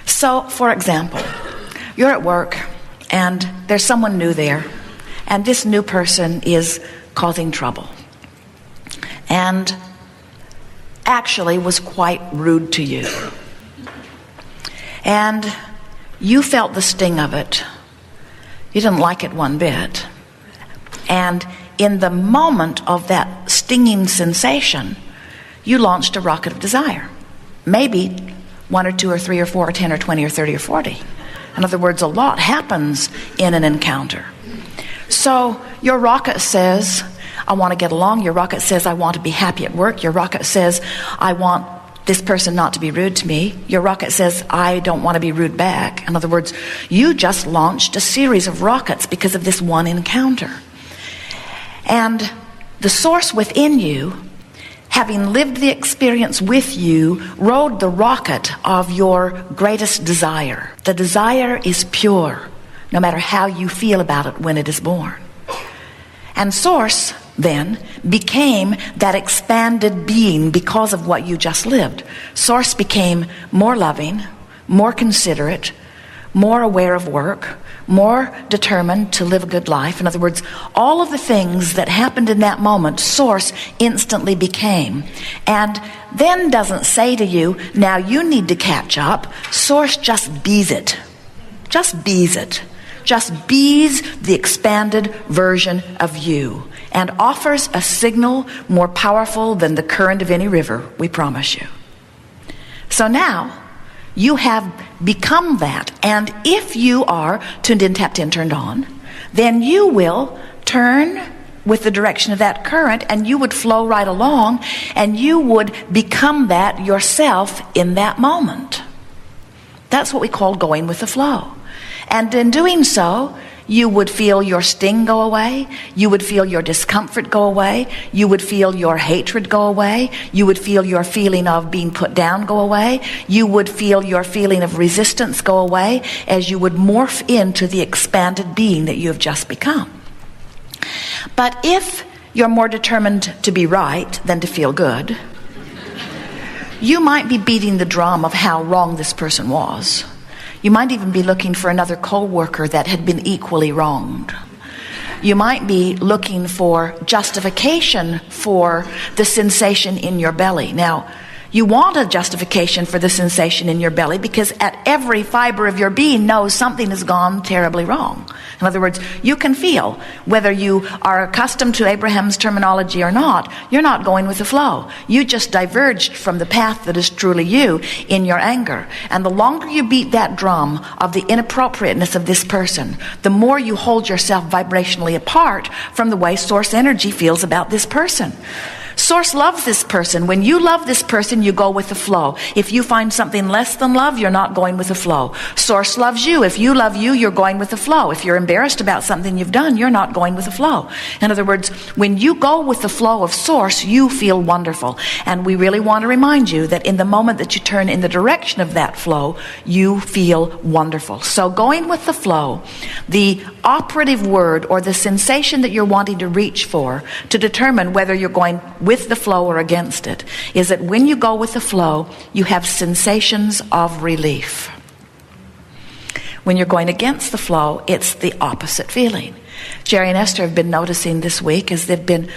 So, for example, you're at work and there's someone new there, and this new person is causing trouble and actually was quite rude to you. And you felt the sting of it. You didn't like it one bit. And in the moment of that stinging sensation, you launched a rocket of desire. Maybe 1 or 2 or 3 or 4 or 10 or 20 or 30 or 40. In other words, a lot happens in an encounter. So your rocket says, I want to get along. Your rocket says, I want to be happy at work. Your rocket says, I want this person not to be rude to me. Your rocket says, I don't want to be rude back. In other words, you just launched a series of rockets because of this one encounter. And the source within you, having lived the experience with you, rode the rocket of your greatest desire. The desire is pure, no matter how you feel about it when it is born. And Source then became that expanded being because of what you just lived. Source became more loving, more considerate, more aware of work, more determined to live a good life. In other words, all of the things that happened in that moment, Source instantly became. And then doesn't say to you, now you need to catch up. Source just bees it. Just bees it. Just bees the expanded version of you and offers a signal more powerful than the current of any river, we promise you. So now, you have become that, and if you are tuned in, tapped in, turned on, then you will turn with the direction of that current, and you would flow right along, and you would become that yourself in that moment. That's what we call going with the flow. And in doing so, you would feel your sting go away. You would feel your discomfort go away. You would feel your hatred go away. You would feel your feeling of being put down go away. You would feel your feeling of resistance go away as you would morph into the expanded being that you have just become. But if you're more determined to be right than to feel good, you might be beating the drum of how wrong this person was. You might even be looking for another co-worker that had been equally wronged. You might be looking for justification for the sensation in your belly. Now, you want a justification for the sensation in your belly because at every fiber of your being knows something has gone terribly wrong. In other words, you can feel, whether you are accustomed to Abraham's terminology or not, you're not going with the flow. You just diverged from the path that is truly you in your anger. And the longer you beat that drum of the inappropriateness of this person, the more you hold yourself vibrationally apart from the way Source energy feels about this person. Source loves this person. When you love this person, you go with the flow. If you find something less than love, you're not going with the flow. Source loves you. If you love you, you're going with the flow. If you're embarrassed about something you've done, you're not going with the flow. In other words, when you go with the flow of Source, you feel wonderful. And we really want to remind you that in the moment that you turn in the direction of that flow, you feel wonderful. So going with the flow, the operative word or the sensation that you're wanting to reach for to determine whether you're going with the flow or against it, is that when you go with the flow, you have sensations of relief. When you're going against the flow, it's the opposite feeling. Jerry and Esther have been noticing this week as they've been,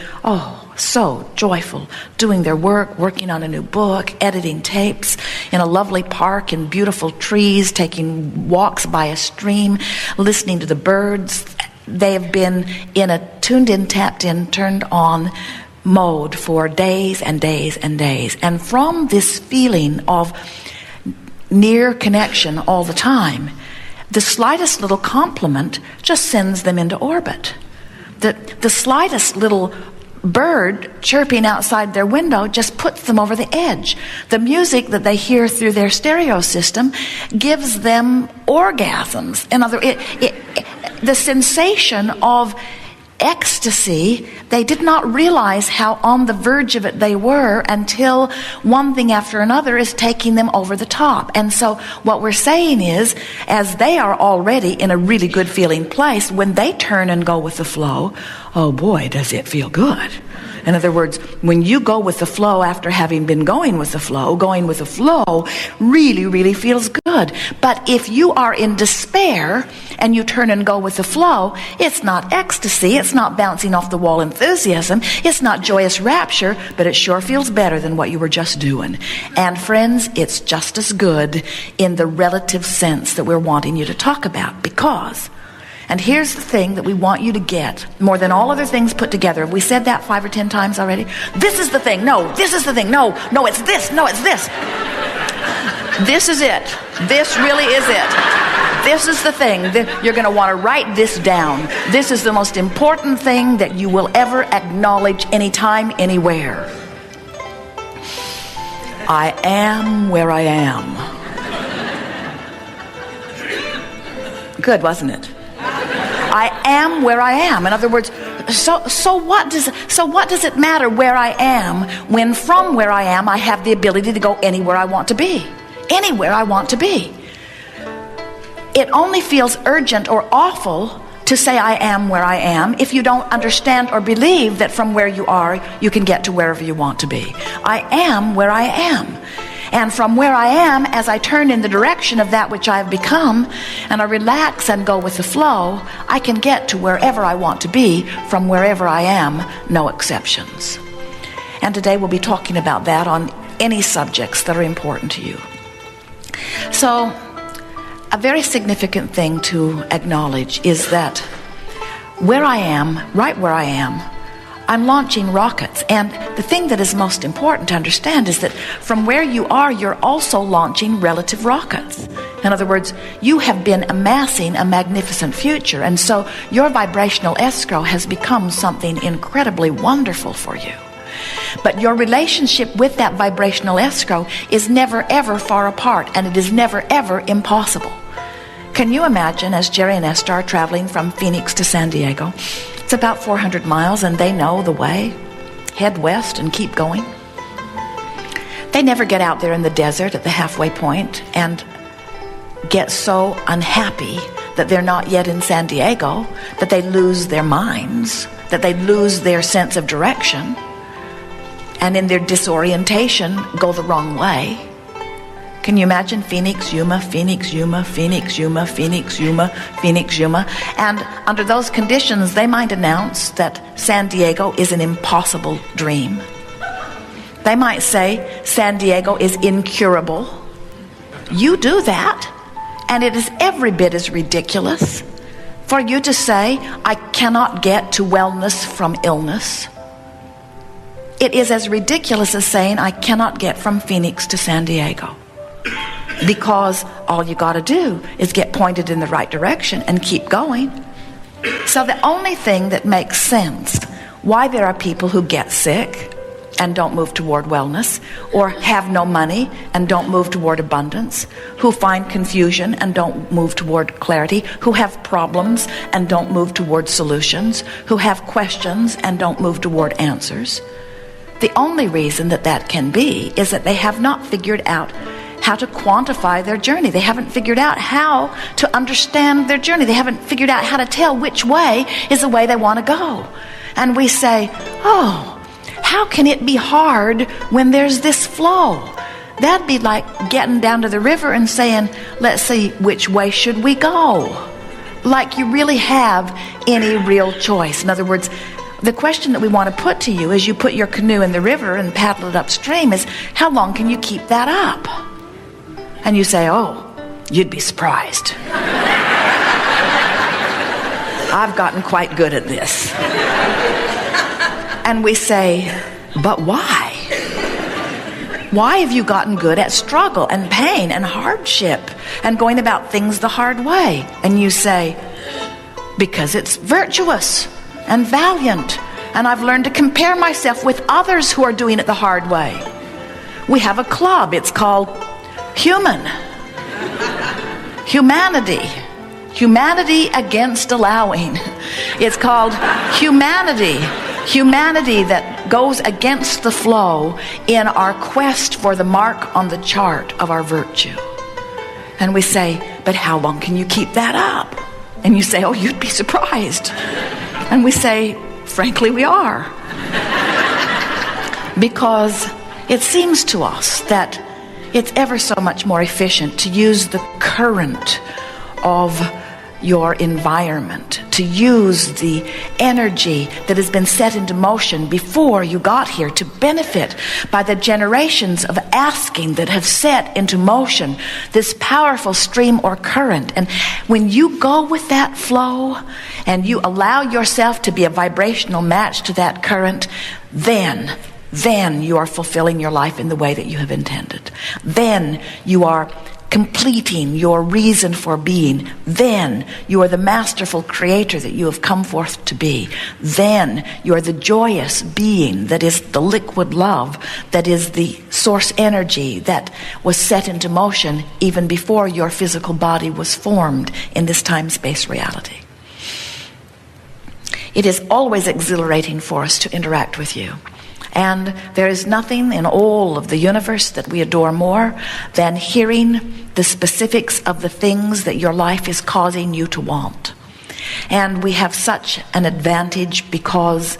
so joyful, doing their work, working on a new book, editing tapes, in a lovely park, in beautiful trees, taking walks by a stream, listening to the birds. They have been in a tuned in, tapped in, turned on mode for days and days and days. And from this feeling of near connection all the time, the slightest little compliment just sends them into orbit. The slightest little bird chirping outside their window just puts them over the edge. The music that they hear through their stereo system gives them orgasms. In other words, the sensation of ecstasy, they did not realize how on the verge of it they were until one thing after another is taking them over the top. And so what we're saying is, as they are already in a really good feeling place, when they turn and go with the flow, oh boy, does it feel good. In other words, when you go with the flow after having been going with the flow really, really feels good. But if you are in despair and you turn and go with the flow, it's not ecstasy, it's not bouncing off the wall enthusiasm, it's not joyous rapture, but it sure feels better than what you were just doing. And friends, it's just as good in the relative sense that we're wanting you to talk about, because... And here's the thing that we want you to get, more than all other things put together. Have we said that 5 or 10 times already? This is the thing. No, this is the thing. No, it's this. No, it's this. This is it. This really is it. This is the thing. You're going to want to write this down. This is the most important thing that you will ever acknowledge anytime, anywhere. I am where I am. Good, wasn't it? I am where I am. In other words, so what does it matter where I am when from where I am I have the ability to go anywhere I want to be? Anywhere I want to be. It only feels urgent or awful to say I am where I am if you don't understand or believe that from where you are you can get to wherever you want to be. I am where I am. And from where I am, as I turn in the direction of that which I have become, and I relax and go with the flow, I can get to wherever I want to be from wherever I am, no exceptions. And today we'll be talking about that on any subjects that are important to you. So, a very significant thing to acknowledge is that where I am, right where I am, I'm launching rockets. And the thing that is most important to understand is that from where you are, you're also launching relative rockets. In other words, you have been amassing a magnificent future, and so your vibrational escrow has become something incredibly wonderful for you. But your relationship with that vibrational escrow is never ever far apart, and it is never ever impossible. Can you imagine, as Jerry and Esther are traveling from Phoenix to San Diego, it's about 400 miles and they know the way, head west and keep going. They never get out there in the desert at the halfway point and get so unhappy that they're not yet in San Diego, that they lose their minds, that they lose their sense of direction, and in their disorientation go the wrong way. Can you imagine Phoenix, Yuma, Phoenix, Yuma, Phoenix, Yuma, Phoenix, Yuma, Phoenix, Yuma? And under those conditions, they might announce that San Diego is an impossible dream. They might say San Diego is incurable. You do that, and it is every bit as ridiculous for you to say, I cannot get to wellness from illness. It is as ridiculous as saying, I cannot get from Phoenix to San Diego. Because all you got to do is get pointed in the right direction and keep going. So the only thing that makes sense why there are people who get sick and don't move toward wellness, or have no money and don't move toward abundance, who find confusion and don't move toward clarity, who have problems and don't move toward solutions, who have questions and don't move toward answers. The only reason that can be is that they have not figured out how to quantify their journey. They haven't figured out how to understand their journey. They haven't figured out how to tell which way is the way they want to go. And we say, oh, how can it be hard when there's this flow? That'd be like getting down to the river and saying, let's see, which way should we go? Like you really have any real choice. In other words, the question that we want to put to you as you put your canoe in the river and paddle it upstream is, how long can you keep that up? And you say, oh, you'd be surprised. I've gotten quite good at this. And we say, but why? Why have you gotten good at struggle and pain and hardship and going about things the hard way? And you say, because it's virtuous and valiant, and I've learned to compare myself with others who are doing it the hard way. We have a club, it's called humanity against allowing. It's called humanity. Humanity that goes against the flow in our quest for the mark on the chart of our virtue. And we say, but how long can you keep that up? And you say, oh, you'd be surprised. And we say, frankly, we are. Because it seems to us that it's ever so much more efficient to use the current of your environment, to use the energy that has been set into motion before you got here, to benefit by the generations of asking that have set into motion this powerful stream or current. And when you go with that flow and you allow yourself to be a vibrational match to that current, then you are fulfilling your life in the way that you have intended. Then you are completing your reason for being. Then you are the masterful creator that you have come forth to be. Then you are the joyous being that is the liquid love, that is the source energy that was set into motion even before your physical body was formed in this time-space reality. It is always exhilarating for us to interact with you. And there is nothing in all of the universe that we adore more than hearing the specifics of the things that your life is causing you to want. And we have such an advantage because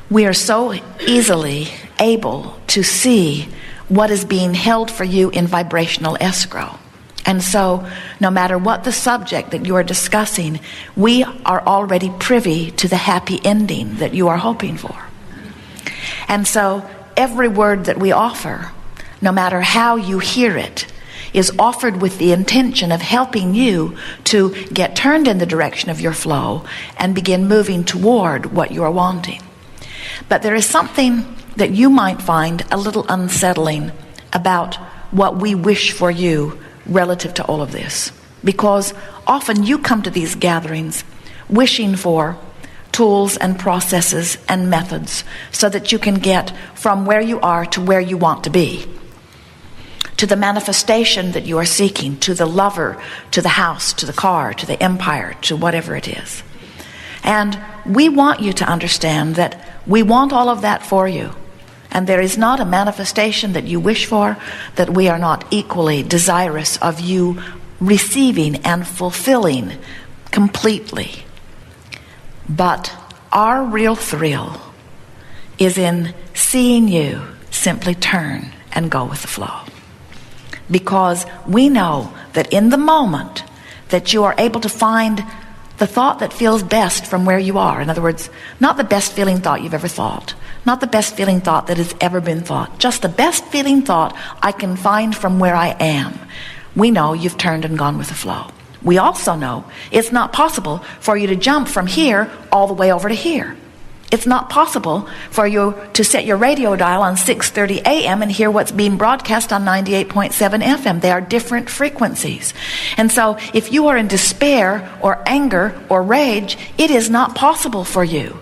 we are so easily able to see what is being held for you in vibrational escrow. And so, no matter what the subject that you are discussing, we are already privy to the happy ending that you are hoping for. And so every word that we offer, no matter how you hear it, is offered with the intention of helping you to get turned in the direction of your flow and begin moving toward what you are wanting. But there is something that you might find a little unsettling about what we wish for you relative to all of this. Because often you come to these gatherings wishing for tools and processes and methods so that you can get from where you are to where you want to be, to the manifestation that you are seeking, to the lover, to the house, to the car, to the empire, to whatever it is. And we want you to understand that we want all of that for you. And there is not a manifestation that you wish for that we are not equally desirous of you receiving and fulfilling completely. But our real thrill is in seeing you simply turn and go with the flow. Because we know that in the moment that you are able to find the thought that feels best from where you are, in other words, not the best feeling thought you've ever thought, not the best feeling thought that has ever been thought, just the best feeling thought I can find from where I am, we know you've turned and gone with the flow. We also know it's not possible for you to jump from here all the way over to here. It's not possible for you to set your radio dial on 6:30 a.m. and hear what's being broadcast on 98.7 FM. They are different frequencies. And so if you are in despair or anger or rage, it is not possible for you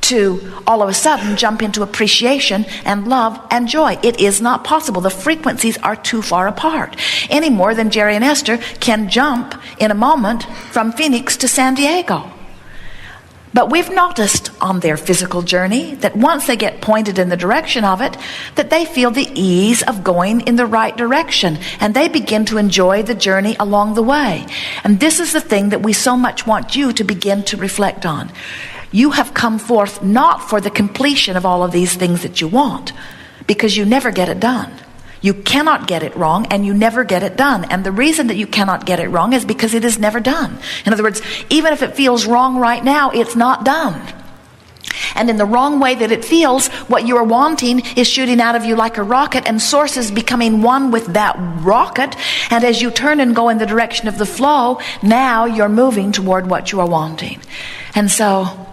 to all of a sudden jump into appreciation and love and joy. It is not possible. The frequencies are too far apart. Any more than Jerry and Esther can jump in a moment from Phoenix to San Diego. But we've noticed on their physical journey that once they get pointed in the direction of it, that they feel the ease of going in the right direction, and they begin to enjoy the journey along the way. And this is the thing that we so much want you to begin to reflect on. You have come forth not for the completion of all of these things that you want, because you never get it done. You cannot get it wrong, and you never get it done. And the reason that you cannot get it wrong is because it is never done. In other words, even if it feels wrong right now, it's not done. And in the wrong way that it feels, what you are wanting is shooting out of you like a rocket, and source is becoming one with that rocket. And as you turn and go in the direction of the flow, now you're moving toward what you are wanting. And so,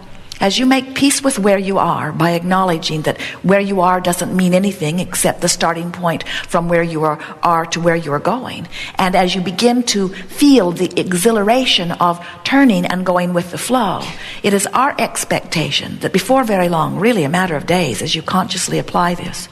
As you make peace with where you are by acknowledging that where you are doesn't mean anything except the starting point from where you are to where you are going. And as you begin to feel the exhilaration of turning and going with the flow, it is our expectation that before very long, really a matter of days, as you consciously apply this,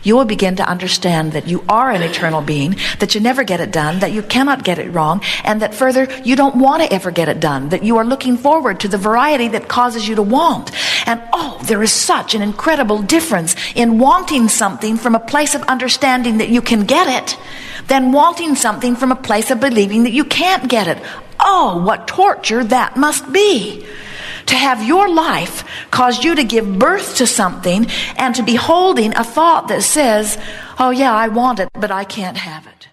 you will begin to understand that you are an eternal being, that you never get it done, that you cannot get it wrong, and that further, you don't want to ever get it done, that you are looking forward to the variety that causes you to want. And there is such an incredible difference in wanting something from a place of understanding that you can get it than wanting something from a place of believing that you can't get it. Oh, what torture that must be. To have your life cause you to give birth to something and to be holding a thought that says, oh yeah, I want it, but I can't have it.